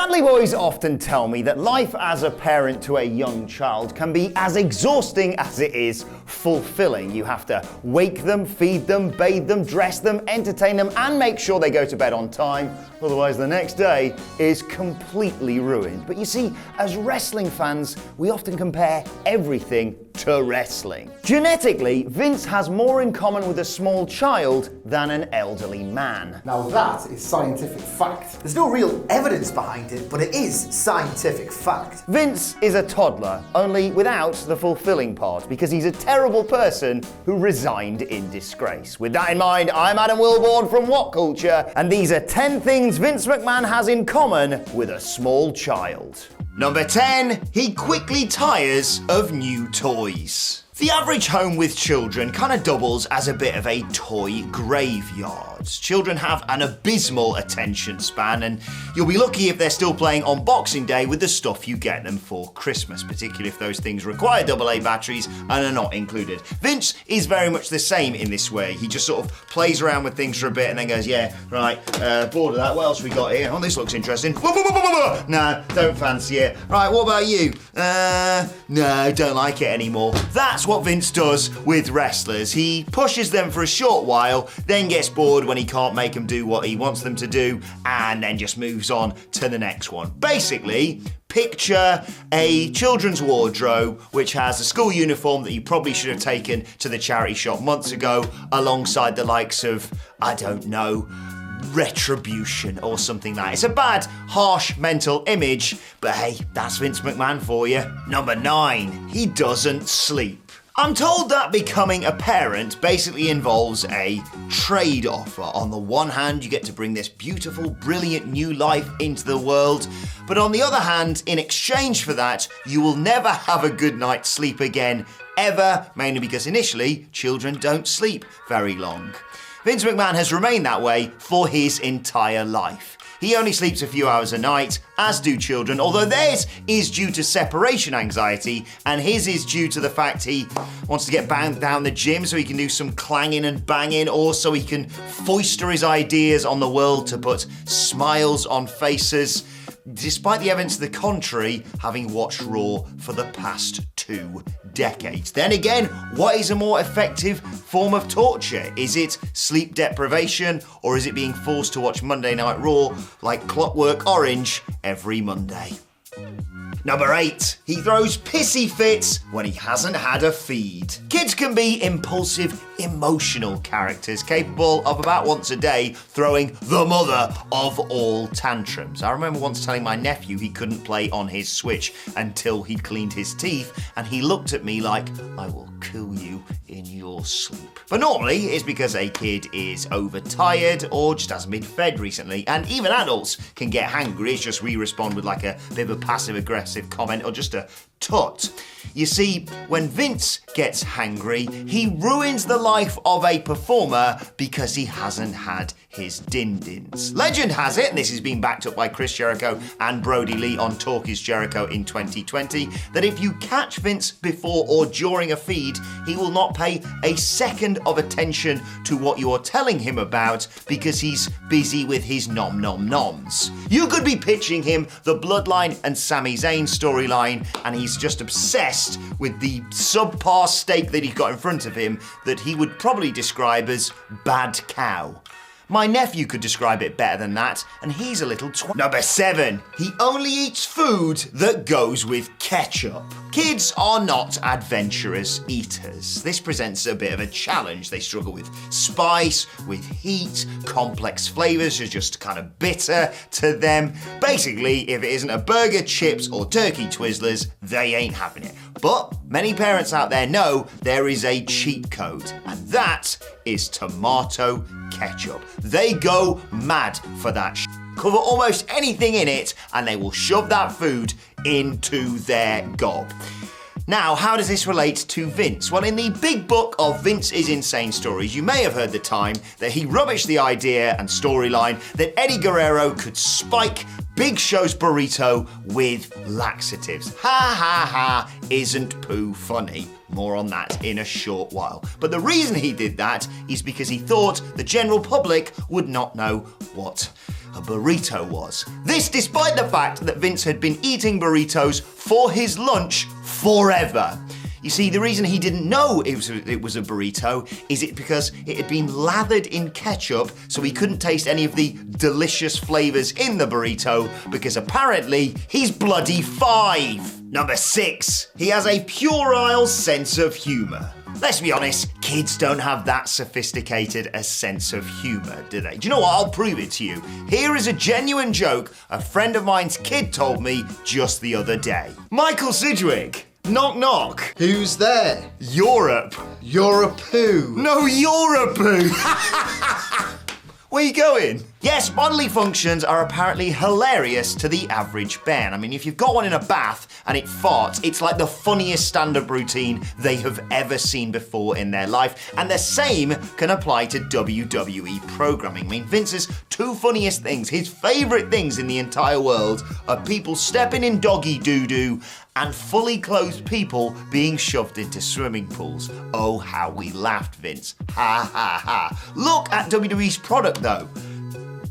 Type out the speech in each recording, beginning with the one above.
Dudley boys often tell me that life as a parent to a young child can be as exhausting as it is fulfilling. You have to wake them, feed them, bathe them, dress them, entertain them, and make sure they go to bed on time. Otherwise, the next day is completely ruined. But you see, as wrestling fans, we often compare everything to wrestling. Genetically, Vince has more in common with a small child than an elderly man. Now that is scientific fact. There's no real evidence behind it, but it is scientific fact. Vince is a toddler, only without the fulfilling part, because he's a terrible person who resigned in disgrace. With that in mind, I'm Adam Wilborn from What Culture, and these are 10 things Vince McMahon has in common with a small child. Number 10, he quickly tires of new toys. The average home with children kind of doubles as a bit of a toy graveyard. Children have an abysmal attention span, and you'll be lucky if they're still playing on Boxing Day with the stuff you get them for Christmas, particularly if those things require AA batteries and are not included. Vince is very much the same in this way. He just sort of plays around with things for a bit and then goes, yeah, right, bored of that, what else we got here? Oh, this looks interesting. Nah, don't fancy it. Right, what about you? No, don't like it anymore. That's what Vince does with wrestlers. He pushes them for a short while, then gets bored when he can't make them do what he wants them to do, and then just moves on to the next one. Basically, picture a children's wardrobe which has a school uniform that you probably should have taken to the charity shop months ago, alongside the likes of, I don't know, Retribution or something like that. It's a bad, harsh mental image, but hey, that's Vince McMahon for you. Number 9, he doesn't sleep. I'm told that becoming a parent basically involves a trade offer. On the one hand, you get to bring this beautiful, brilliant new life into the world, but on the other hand, in exchange for that, you will never have a good night's sleep again, ever, mainly because initially, children don't sleep very long. Vince McMahon has remained that way for his entire life. He only sleeps a few hours a night, as do children, although theirs is due to separation anxiety, and his is due to the fact he wants to get banged down the gym so he can do some clanging and banging, or so he can foister his ideas on the world to put smiles on faces, despite the evidence to the contrary, having watched Raw for the past 2 decades. Then again, what is a more effective form of torture? Is it sleep deprivation, or is it being forced to watch Monday Night Raw like Clockwork Orange every Monday? Number 8, he throws pissy fits when he hasn't had a feed. Kids can be impulsive, emotional characters capable of about once a day throwing the mother of all tantrums. I remember once telling my nephew he couldn't play on his Switch until he'd cleaned his teeth, and he looked at me like, I will kill you in your sleep. But normally it's because a kid is overtired or just hasn't been fed recently, and even adults can get hangry. It's just we respond with like a bit of a passive-aggressive comment or just a tut. You see, when Vince gets hangry, he ruins the life of a performer because he hasn't had his din-dins. Legend has it, and this has been backed up by Chris Jericho and Brody Lee on Talk is Jericho in 2020, that if you catch Vince before or during a feed, he will not pay a second of attention to what you are telling him about because he's busy with his nom-nom-noms. You could be pitching him the Bloodline and Sami Zayn storyline, and he's just obsessed with the subpar steak that he's got in front of him that he would probably describe as bad cow. My nephew could describe it better than that, and he's a little twat. Number 7, he only eats food that goes with ketchup. Kids are not adventurous eaters. This presents a bit of a challenge. They struggle with spice, with heat, complex flavors are just kind of bitter to them. Basically, if it isn't a burger, chips, or turkey Twizzlers, they ain't having it. But many parents out there know there is a cheat code, and that is tomato ketchup. They go mad for that cover almost anything in it, and they will shove that food into their gob. Now, how does this relate to Vince? Well, in the big book of Vince is Insane Stories, you may have heard the time that he rubbished the idea and storyline that Eddie Guerrero could spike Big Show's burrito with laxatives. Ha ha ha, isn't poo funny? More on that in a short while. But the reason he did that is because he thought the general public would not know what a burrito was. This despite the fact that Vince had been eating burritos for his lunch forever. You see, the reason he didn't know it was a burrito is because it had been lathered in ketchup, so he couldn't taste any of the delicious flavors in the burrito, because apparently he's bloody 5. Number 6, he has a puerile sense of humor. Let's be honest, kids don't have that sophisticated a sense of humor, do they? Do you know what? I'll prove it to you. Here is a genuine joke a friend of mine's kid told me just the other day. Michael Sidgwick. Knock knock. Who's there? Europe. You're a poo. No, you're a poo. Where you going? Yes, bodily functions are apparently hilarious to the average Ben. I mean, if you've got one in a bath and it farts, it's like the funniest stand-up routine they have ever seen before in their life. And the same can apply to WWE programming. I mean, Vince's 2 funniest things, his favourite things in the entire world, are people stepping in doggy doo-doo and fully clothed people being shoved into swimming pools. Oh, how we laughed, Vince. Ha ha ha. Look at WWE's product though.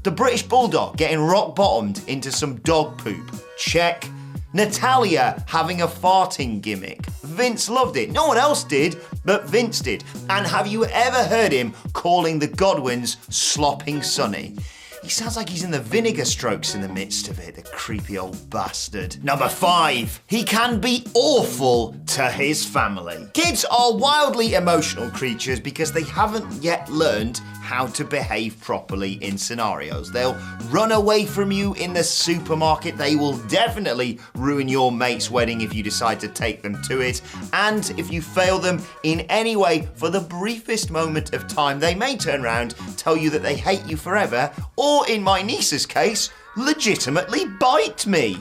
The British Bulldog getting rock bottomed into some dog poop. Check. Natalia having a farting gimmick. Vince loved it. No one else did, but Vince did. And have you ever heard him calling the Godwins slopping Sonny? He sounds like he's in the vinegar strokes in the midst of it, the creepy old bastard. Number 5, he can be awful to his family. Kids are wildly emotional creatures because they haven't yet learned how to behave properly in scenarios. They'll run away from you in the supermarket. They will definitely ruin your mate's wedding if you decide to take them to it. And if you fail them in any way for the briefest moment of time, they may turn around, tell you that they hate you forever, or in my niece's case, legitimately bite me.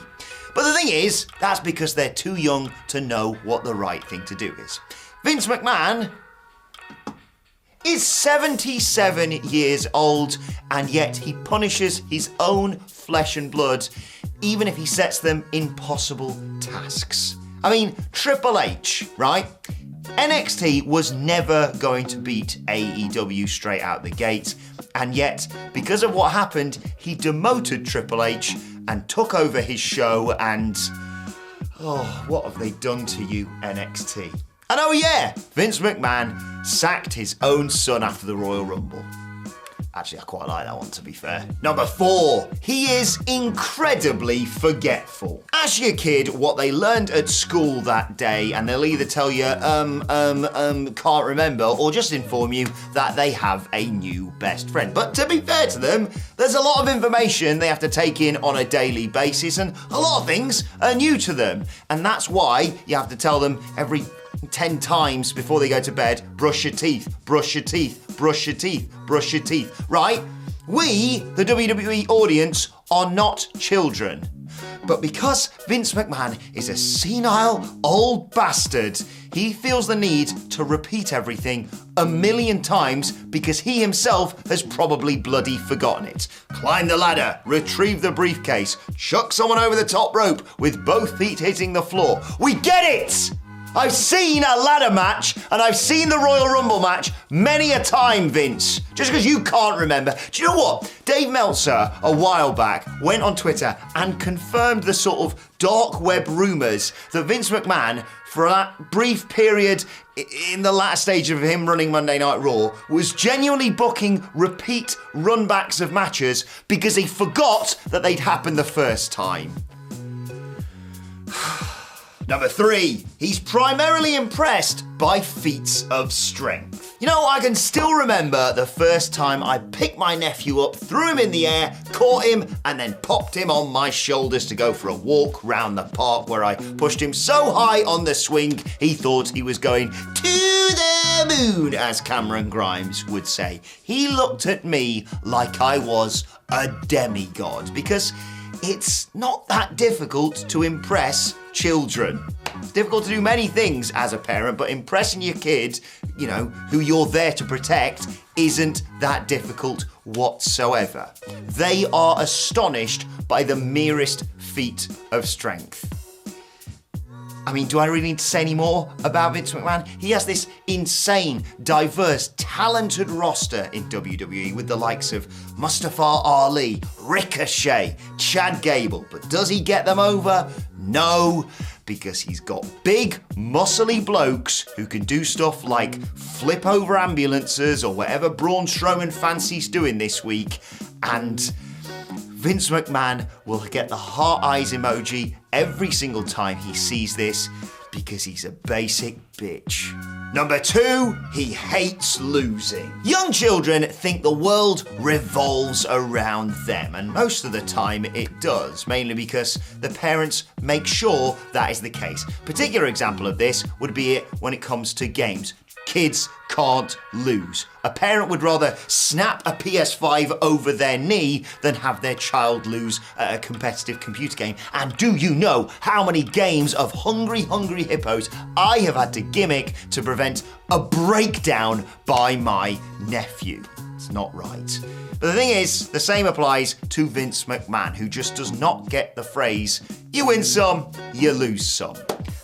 But the thing is, that's because they're too young to know what the right thing to do is. Vince McMahon is 77 years old, and yet he punishes his own flesh and blood, even if he sets them impossible tasks. I mean, Triple H, right? NXT was never going to beat AEW straight out the gate, and yet, because of what happened, he demoted Triple H and took over his show, and oh, what have they done to you, NXT? And oh yeah, Vince McMahon sacked his own son after the Royal Rumble. Actually, I quite like that one, to be fair. Number 4, he is incredibly forgetful. Ask your kid what they learned at school that day, and they'll either tell you, can't remember, or just inform you that they have a new best friend. But to be fair to them, there's a lot of information they have to take in on a daily basis, and a lot of things are new to them. And that's why you have to tell them every 10 times before they go to bed, brush your teeth, brush your teeth, brush your teeth, brush your teeth, right? We, the WWE audience, are not children. But because Vince McMahon is a senile old bastard, he feels the need to repeat everything a million times because he himself has probably bloody forgotten it. Climb the ladder, retrieve the briefcase, chuck someone over the top rope with both feet hitting the floor. We get it! I've seen a ladder match and I've seen the Royal Rumble match many a time, Vince. Just because you can't remember. Do you know what? Dave Meltzer, a while back, went on Twitter and confirmed the sort of dark web rumours that Vince McMahon, for that brief period in the last stage of him running Monday Night Raw, was genuinely booking repeat runbacks of matches because he forgot that they'd happened the first time. Number 3, he's primarily impressed by feats of strength. You know, I can still remember the first time I picked my nephew up, threw him in the air, caught him, and then popped him on my shoulders to go for a walk round the park where I pushed him so high on the swing he thought he was going to the moon, as Cameron Grimes would say. He looked at me like I was a demigod, because it's not that difficult to impress children. It's difficult to do many things as a parent, but impressing your kid, you know, who you're there to protect, isn't that difficult whatsoever. They are astonished by the merest feat of strength. I mean, do I really need to say any more about Vince McMahon? He has this insane, diverse, talented roster in WWE with the likes of Mustafa Ali, Ricochet, Chad Gable. But does he get them over? No, because he's got big, muscly blokes who can do stuff like flip over ambulances or whatever Braun Strowman fancies doing this week. And Vince McMahon will get the heart eyes emoji every single time he sees this because he's a basic bitch. Number 2, he hates losing. Young children think the world revolves around them, and most of the time it does, mainly because the parents make sure that is the case. Particular example of this would be it when it comes to games. Kids can't lose. A parent would rather snap a PS5 over their knee than have their child lose at a competitive computer game. And do you know how many games of Hungry Hippos I have had to gimmick to prevent a breakdown by my nephew? It's not right. But the thing is, the same applies to Vince McMahon, who just does not get the phrase, you win some, you lose some.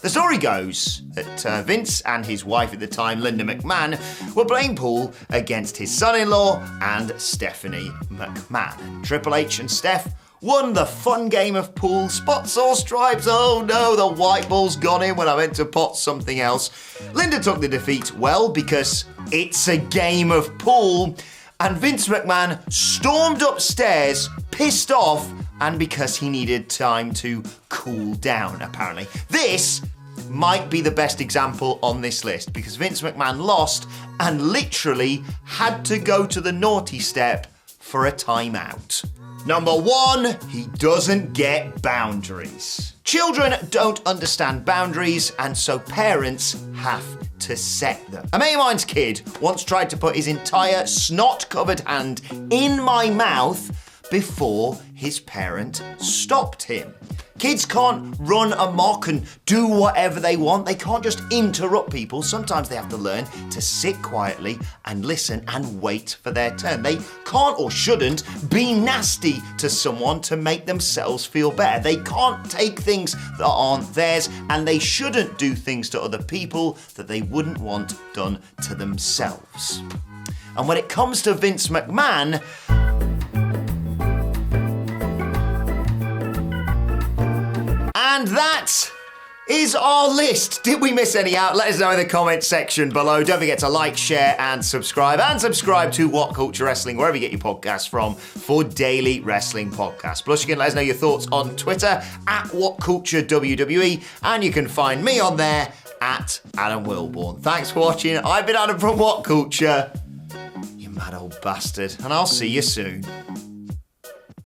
The story goes that Vince and his wife at the time, Linda McMahon, were playing pool against his son-in-law and Stephanie McMahon. Triple H and Steph won the fun game of pool. Spots or stripes? Oh no, the white ball's gone in when I meant to pot something else. Linda took the defeat well because it's a game of pool. And Vince McMahon stormed upstairs, pissed off, and because he needed time to cool down, apparently. This might be the best example on this list because Vince McMahon lost and literally had to go to the naughty step for a timeout. Number 1, he doesn't get boundaries. Children don't understand boundaries, and so parents have to set them. A mate of mine's kid once tried to put his entire snot-covered hand in my mouth before his parent stopped him. Kids can't run amok and do whatever they want. They can't just interrupt people. Sometimes they have to learn to sit quietly and listen and wait for their turn. They can't or shouldn't be nasty to someone to make themselves feel better. They can't take things that aren't theirs, and they shouldn't do things to other people that they wouldn't want done to themselves. And when it comes to Vince McMahon, and that is our list. Did we miss any out? Let us know in the comments section below. Don't forget to like, share, and subscribe. And subscribe to What Culture Wrestling, wherever you get your podcasts from, for daily wrestling podcasts. Plus, you can let us know your thoughts on Twitter, at WhatCultureWWE, and you can find me on there, at Adam Wilborn. Thanks for watching. I've been Adam from What Culture, you mad old bastard, and I'll see you soon.